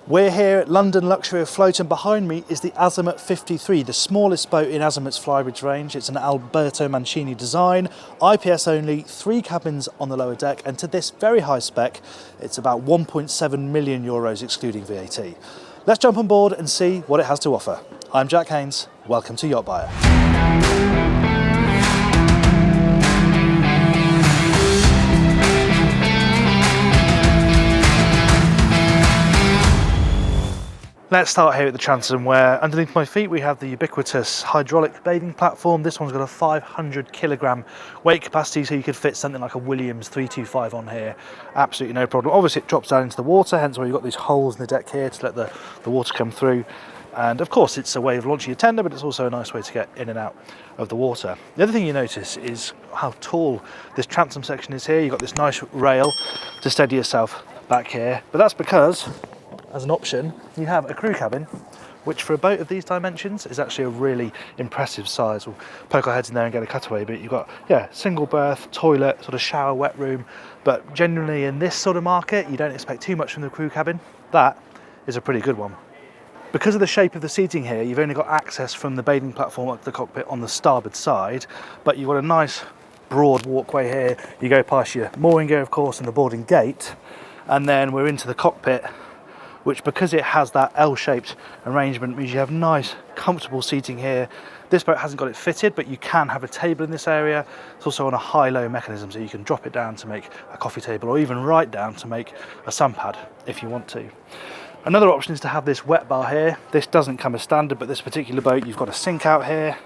We're here at London Luxury Afloat, and behind me is the Azimut 53, the smallest boat in Azimut's Flybridge range. It's an Alberto Mancini design, IPS only, 3 cabins on the lower deck, and to this very high spec, it's about 1.7 million euros excluding VAT. Let's jump on board and see what it has to offer. I'm Jack Haines, welcome to YachtBuyer. Let's start here at the transom, where underneath my feet we have the ubiquitous hydraulic bathing platform. This one's got a 500 kilogram weight capacity, so you could fit something like a Williams 325 on here. Absolutely no problem. Obviously it drops down into the water, hence why you've got these holes in the deck here to let the water come through. And of course it's a way of launching your tender, but it's also a nice way to get in and out of the water. The other thing you notice is how tall this transom section is here. You've got this nice rail to steady yourself back here, but that's because, as an option, you have a crew cabin, which for a boat of these dimensions is actually a really impressive size. We'll poke our heads in there and get a cutaway, but you've got, single berth, toilet, sort of shower, wet room. But generally in this sort of market, you don't expect too much from the crew cabin. That is a pretty good one. Because of the shape of the seating here, you've only got access from the bathing platform up to the cockpit on the starboard side, but you've got a nice broad walkway here. You go past your mooring gear, of course, and the boarding gate, and then we're into the cockpit, which, because it has that L-shaped arrangement, means you have nice, comfortable seating here. This boat hasn't got it fitted, but you can have a table in this area. It's also on a high-low mechanism, so you can drop it down to make a coffee table, or even right down to make a sun pad if you want to. Another option is to have this wet bar here. This doesn't come as standard, but this particular boat, you've got a sink out here,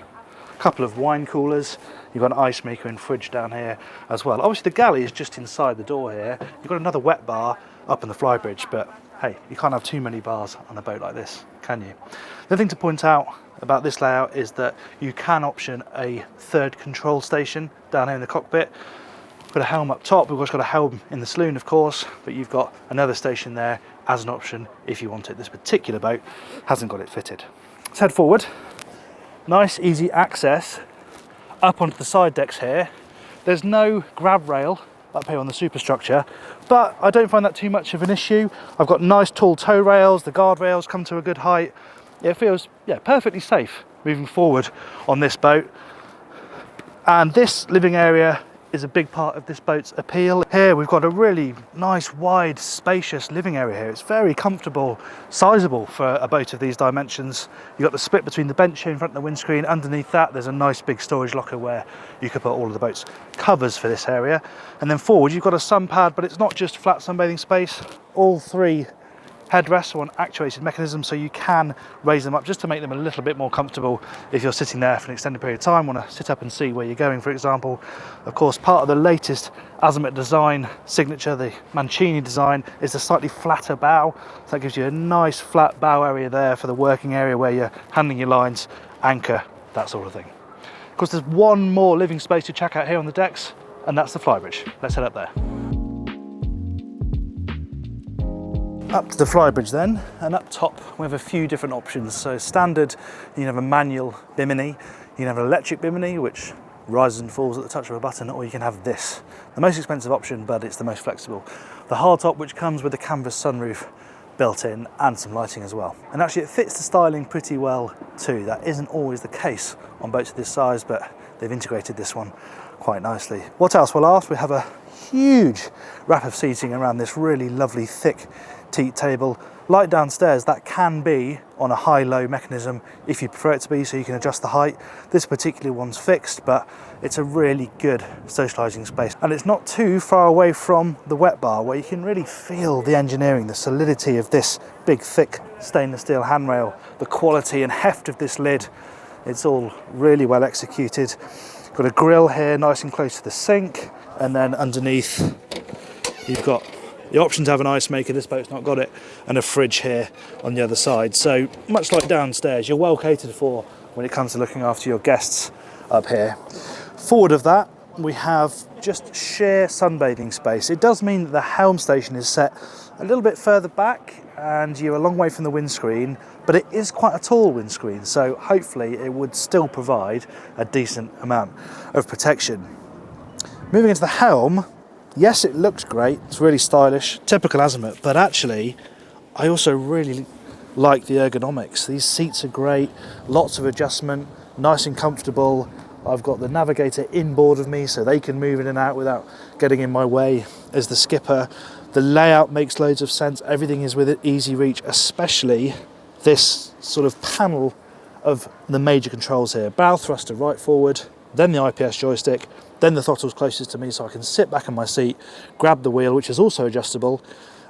a couple of wine coolers, you've got an ice maker and fridge down here as well. Obviously the galley is just inside the door here. You've got another wet bar up in the Flybridge, but hey, you can't have too many bars on a boat like this, can you? The thing to point out about this layout is that you can option a third control station down here in the cockpit. We've got a helm up top, we've also got a helm in the saloon, of course, but you've got another station there as an option if you want it. This particular boat hasn't got it fitted. Let's head forward. Nice, easy access up onto the side decks here. There's no grab rail up here on the superstructure, but I don't find that too much of an issue. I've got nice tall tow rails, the guard rails come to a good height. It feels perfectly safe moving forward on this boat. And this living area is a big part of this boat's appeal. Here we've got a really nice, wide, spacious living area here. It's very comfortable, sizable for a boat of these dimensions. You've got the split between the bench here in front of the windscreen. Underneath that there's a nice big storage locker where you could put all of the boat's covers for this area. And then forward you've got a sun pad, but it's not just flat sunbathing space. All 3 headrests are on actuated mechanisms, so you can raise them up just to make them a little bit more comfortable if you're sitting there for an extended period of time, want to sit up and see where you're going, for example. Of course, part of the latest Azimut design signature, the Mancini design, is the slightly flatter bow. So that gives you a nice flat bow area there for the working area where you're handling your lines, anchor, that sort of thing. Of course, there's one more living space to check out here on the decks, and that's the Flybridge. Let's head up there. Up to the Flybridge then, and up top we have a few different options. So standard, you can have a manual bimini, you can have an electric bimini which rises and falls at the touch of a button, or you can have this, the most expensive option, but it's the most flexible, the Hardtop, which comes with a canvas sunroof built in and some lighting as well. And actually it fits the styling pretty well too. That isn't always the case on boats of this size, but they've integrated this one quite nicely. What else? Well, last we have a huge wrap of seating around this really lovely thick teak table. Light downstairs, that can be on a high-low mechanism if you prefer it to be, so you can adjust the height. This particular one's fixed, but it's a really good socialising space. And it's not too far away from the wet bar, where you can really feel the engineering, the solidity of this big, thick stainless steel handrail, the quality and heft of this lid. It's all really well executed. Got a grill here, nice and close to the sink, and then underneath you've got the option to have an ice maker. This boat's not got it, and a fridge here on the other side. So much like downstairs, you're well catered for when it comes to looking after your guests up here. Forward of that we have just sheer sunbathing space. It does mean that the helm station is set a little bit further back and you're a long way from the windscreen, but it is quite a tall windscreen, so hopefully it would still provide a decent amount of protection. Moving into the helm, yes, it looks great, it's really stylish, typical Azimut, but actually I also really like the ergonomics. These seats are great, lots of adjustment, nice and comfortable. I've got the navigator inboard of me so they can move in and out without getting in my way as the skipper. The layout makes loads of sense. Everything is within easy reach, especially this sort of panel of the major controls here. Bow thruster right forward, then the IPS joystick, then the throttle's closest to me so I can sit back in my seat, grab the wheel, which is also adjustable,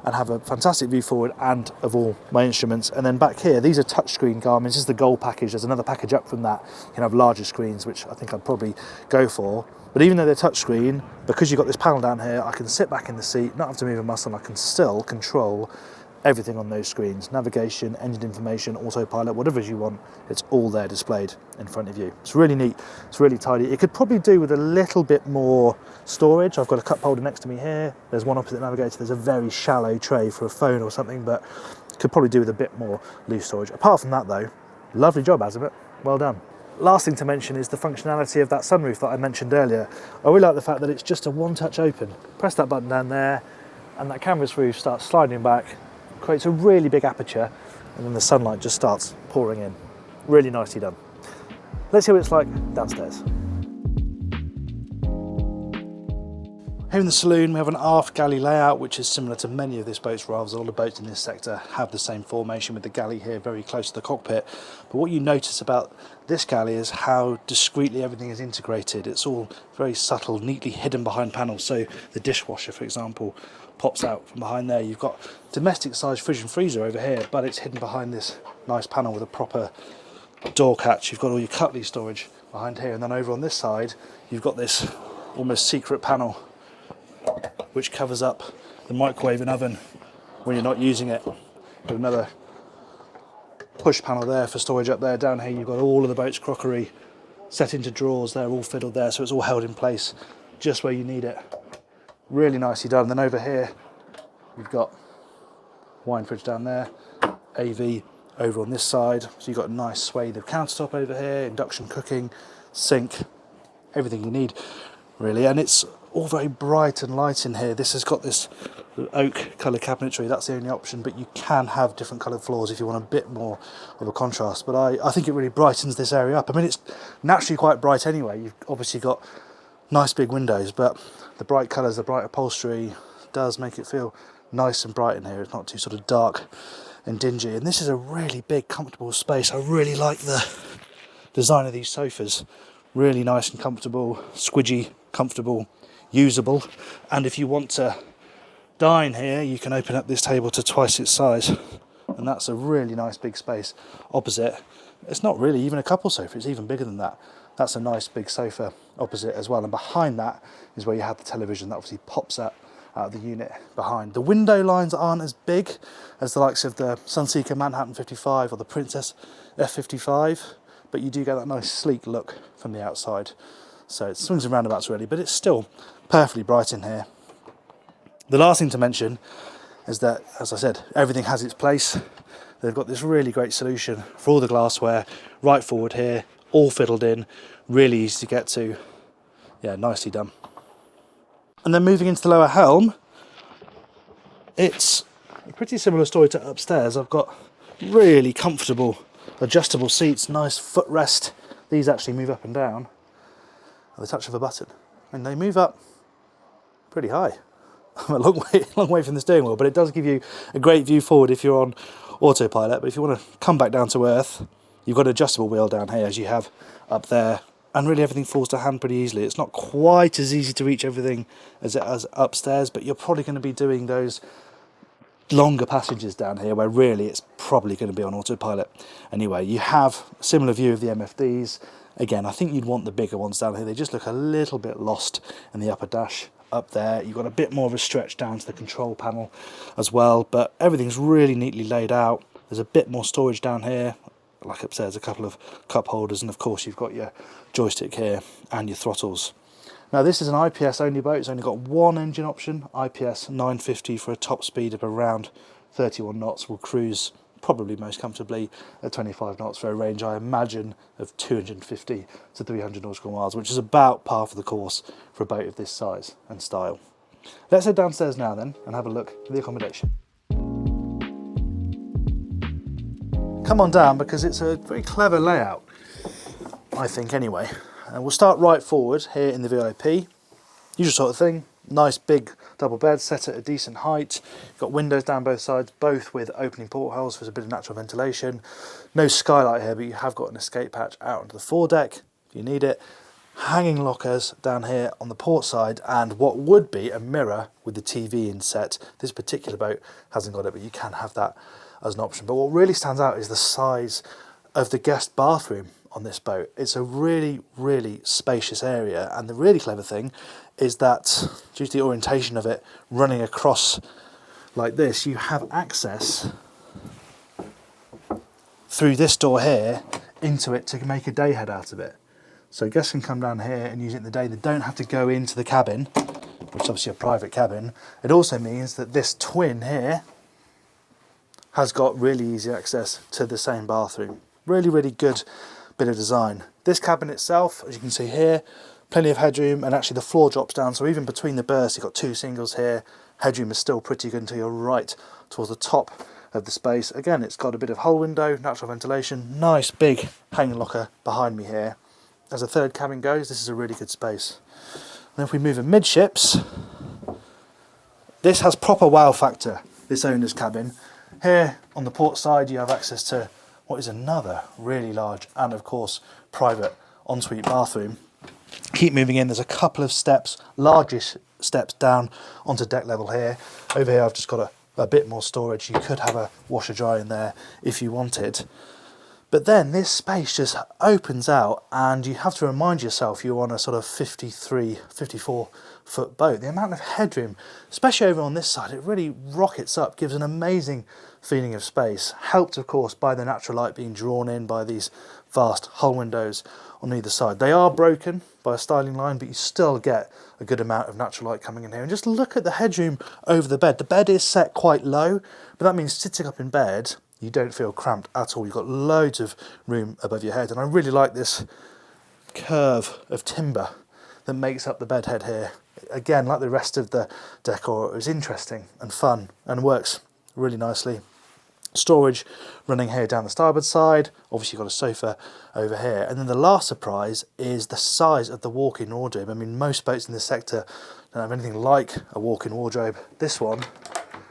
and have a fantastic view forward and of all my instruments. And then back here, these are touchscreen Garmin. This is the Gold package. There's another package up from that. You can have larger screens, which I think I'd probably go for. But even though they're touchscreen, because you've got this panel down here, I can sit back in the seat, not have to move a muscle, and I can still control everything on those screens. Navigation, engine information, autopilot, whatever you want, it's all there displayed in front of you. It's really neat, it's really tidy. It could probably do with a little bit more storage. I've got a cup holder next to me here. There's one opposite navigator. There's a very shallow tray for a phone or something, but could probably do with a bit more loose storage. Apart from that though, lovely job, Azimut, well done. Last thing to mention is the functionality of that sunroof that I mentioned earlier. I really like the fact that it's just a one-touch open. Press that button down there and that canvas roof starts sliding back, creates a really big aperture, and then the sunlight just starts pouring in. Really nicely done. Let's see what it's like downstairs. Here in the saloon we have an aft galley layout which is similar to many of this boat's RAVs. All the boats in this sector have the same formation with the galley here very close to the cockpit. But what you notice about this galley is how discreetly everything is integrated. It's all very subtle, neatly hidden behind panels. So the dishwasher, for example, pops out from behind there. You've got domestic sized fridge and freezer over here, but it's hidden behind this nice panel with a proper door catch. You've got all your cutlery storage behind here, and then over on this side you've got this almost secret panel which covers up the microwave and oven when you're not using it. Got another push panel there for storage up there. Down here you've got all of the boat's crockery set into drawers. They're all fiddled there, so it's all held in place just where you need it. Really nicely done. And then over here you've got wine fridge down there, AV over on this side, so you've got a nice swathe of countertop over here, induction cooking, sink, everything you need really. And it's all very bright and light in here. This has got this oak colour cabinetry. That's the only option, but you can have different coloured floors if you want a bit more of a contrast. But I think it really brightens this area up. I mean, it's naturally quite bright anyway. You've obviously got nice big windows, but the bright colours, the bright upholstery does make it feel nice and bright in here. It's not too sort of dark and dingy. And this is a really big, comfortable space. I really like the design of these sofas. Really nice and comfortable, squidgy, comfortable, usable. And if you want to dine here, you can open up this table to twice its size, and that's a really nice big space opposite. It's not really even a couple sofa, it's even bigger than that. That's a nice big sofa opposite as well, and behind that is where you have the television that obviously pops out of the unit behind. The window lines aren't as big as the likes of the Sunseeker Manhattan 55 or the Princess F55, but you do get that nice sleek look from the outside. So it swings and roundabouts really, but it's still perfectly bright in here. The last thing to mention is that, as I said, everything has its place. They've got this really great solution for all the glassware right forward here, all fiddled in, really easy to get to. Yeah, nicely done. And then moving into the lower helm, it's a pretty similar story to upstairs. I've got really comfortable adjustable seats, nice footrest. These actually move up and down at the touch of a button, and they move up pretty high. I'm a long way from the steering wheel, but it does give you a great view forward if you're on autopilot. But if you want to come back down to earth, you've got an adjustable wheel down here as you have up there, and really everything falls to hand pretty easily. It's not quite as easy to reach everything as it is upstairs, but you're probably going to be doing those longer passages down here where really it's probably going to be on autopilot. Anyway, you have a similar view of the MFDs. Again, I think you'd want the bigger ones down here. They just look a little bit lost in the upper dash up there. You've got a bit more of a stretch down to the control panel as well, but everything's really neatly laid out. There's a bit more storage down here, like upstairs, a couple of cup holders, and of course you've got your joystick here and your throttles. Now this is an IPS only boat. It's only got one engine option, IPS 950 for a top speed of around 31 knots. Will cruise probably most comfortably at 25 knots for a range, I imagine, of 250 to 300 nautical miles, which is about par for the course for a boat of this size and style. Let's head downstairs now then and have a look at the accommodation. come on down because it's a very clever layout, I think anyway. And we'll start right forward here in the VIP. Usual sort of thing, nice big double bed set at a decent height. You've got windows down both sides, both with opening portholes for a bit of natural ventilation. No skylight here, but you have got an escape hatch out onto the foredeck if you need it. Hanging lockers down here on the port side, and what would be a mirror with the TV inset. This particular boat hasn't got it, but you can have that as an option. But what really stands out is the size of the guest bathroom on this boat. It's a really, really spacious area, and the really clever thing is that due to the orientation of it running across like this, you have access through this door here into it to make a day head out of it. So guests can come down here and use it in the day. They don't have to go into the cabin, which is obviously a private cabin. It also means that this twin here has got really easy access to the same bathroom. Really, really good bit of design. This cabin itself, as you can see here, plenty of headroom, and actually the floor drops down, so even between the berths you've got two singles here. Headroom is still pretty good until you're right towards the top of the space. Again, it's got a bit of hull window, natural ventilation, nice big hanging locker behind me here. As a third cabin goes, this is a really good space. And if we move amidships, this has proper wow factor, this owner's cabin. Here on the port side you have access to what is another really large and of course private ensuite bathroom. Keep moving in, there's a couple of steps, largish steps down onto deck level here. Over here I've just got a bit more storage. You could have a washer dryer in there if you wanted. But then this space just opens out, and you have to remind yourself you're on a sort of 53, 54 foot boat. The amount of headroom, especially over on this side, it really rockets up, gives an amazing feeling of space. Helped of course by the natural light being drawn in by these vast hull windows on either side. They are broken by a styling line, but you still get a good amount of natural light coming in here. And just look at the headroom over the bed. The bed is set quite low, but that means sitting up in bed you don't feel cramped at all. You've got loads of room above your head, and I really like this curve of timber that makes up the bed head here. Again, like the rest of the decor, is interesting and fun and works really nicely. Storage running here down the starboard side. Obviously you've got a sofa over here, and then the last surprise is the size of the walk-in wardrobe. I mean, most boats in this sector don't have anything like a walk-in wardrobe. This one,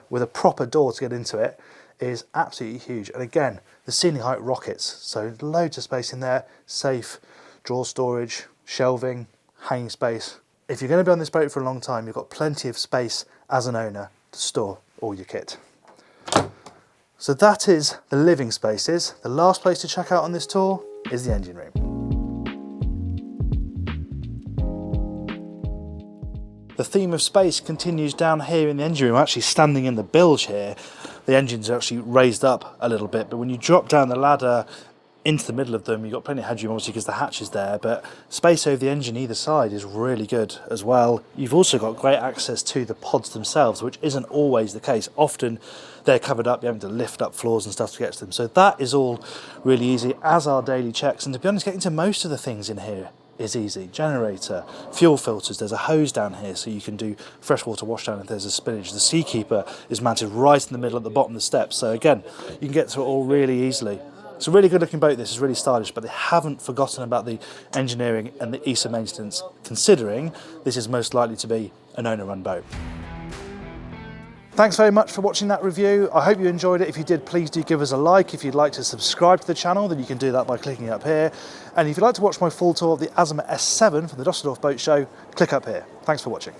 with a proper door to get into it, is absolutely huge. And again, the ceiling height rockets, so loads of space in there, safe, drawer storage, shelving, hanging space. If you're going to be on this boat for a long time, you've got plenty of space as an owner to store all your kit. So that is the living spaces. The last place to check out on this tour is the engine room. The theme of space continues down here in the engine room. I'm actually standing in the bilge here. The engines are actually raised up a little bit, but when you drop down the ladder into the middle of them, you've got plenty of headroom obviously because the hatch is there, but space over the engine either side is really good as well. You've also got great access to the pods themselves, which isn't always the case. Often they're covered up, you're having to lift up floors and stuff to get to them. So that is all really easy, as are daily checks. And to be honest, getting to most of the things in here is easy. Generator, fuel filters, there's a hose down here so you can do freshwater washdown if there's a spillage. The Seakeeper is mounted right in the middle at the bottom of the steps, so again, you can get to it all really easily. It's a really good looking boat, this is really stylish, but they haven't forgotten about the engineering and the ESA maintenance, considering this is most likely to be an owner-run boat. Thanks very much for watching that review. I hope you enjoyed it. If you did, please do give us a like. If you'd like to subscribe to the channel, then you can do that by clicking up here. And if you'd like to watch my full tour of the Azimut S7 from the Düsseldorf Boat Show, click up here. Thanks for watching.